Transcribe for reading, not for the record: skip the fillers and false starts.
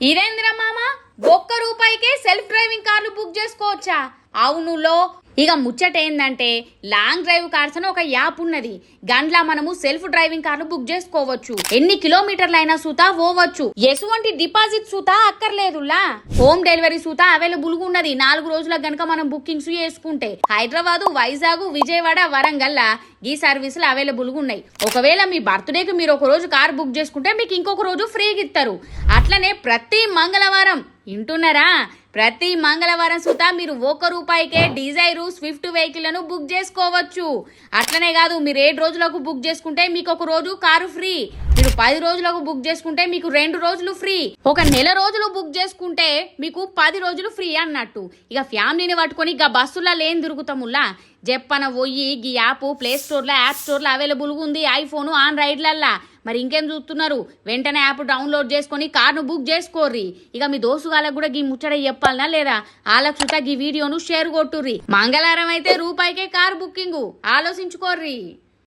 ఇదేంద్ర మామ ఒక్క రూపాయికే self driving కార్లు బుక్ చేసుకోవచ్చా? అవునులో. ఇక ముచ్చట ఏందంటే లాంగ్ డ్రైవ్ కార్స్ అని ఒక యాప్ ఉన్నది. గండ్లా మనము సెల్ఫ్ డ్రైవింగ్ కార్లు బుక్ చేసుకోవచ్చు. ఎన్ని కిలోమీటర్లైనా సూతా పోవచ్చు. ఎటువంటి డిపాజిట్ సూతా అక్కర్లేదులా. హోమ్ డెలివరీ సూతా అవైలబుల్ గా ఉన్నది. 4 రోజులకు గనక మనం బుకింగ్స్ చేసుకుంటే హైదరాబాద్, వైజాగ్, విజయవాడ, వరంగల్ ఈ సర్వీసులు అవైలబుల్ గా ఉన్నాయి. ఒకవేళ మీ బర్త్డేకి మీరు ఒక రోజు కార్ బుక్ చేసుకుంటే మీకు ఇంకొక రోజు ఫ్రీగా ఇస్తారు. అట్లనే ప్రతి మంగళవారం వింటున్నారా, ప్రతి మంగళవారం సుతా మీరు 1 రూపాయికే డిజైర్, స్విఫ్ట్ వెహికల్ లను బుక్ చేసుకోవచ్చు. అట్లనే కాదు, మీరు 7 రోజులకు బుక్ చేసుకుంటే మీకు ఒక రోజు కారు ఫ్రీ. మీరు 10 రోజులకు బుక్ చేసుకుంటే మీకు 2 రోజులు ఫ్రీ. ఒక నెల రోజులు బుక్ చేసుకుంటే మీకు 10 రోజులు ఫ్రీ అన్నట్టు. ఇక ఫ్యామిలీని పట్టుకొని ఇక బస్సులా లేని తిరుగుతాములా. చెప్పన పోయి ఈ యాప్ ప్లే స్టోర్లో, యాప్ స్టోర్లో అవైలబుల్ గా ఉంది. ఐఫోన్, ఆండ్రాయిడ్లల్లా. మరి ఇంకేం చూస్తున్నారు? వెంటనే యాప్ డౌన్లోడ్ చేసుకొని కార్ను బుక్ చేసుకోర్రి. ఇక మీ దోస్తుగాలకు కూడా ఈ ముచ్చట చెప్పాలనా లేదా? వాళ్ళకు సుతా ఈ వీడియోను షేర్ కొట్టుర్రి. మంగళవారం అయితే రూపాయికే కార్ బుకింగ్. ఆలోచించుకోర్రి.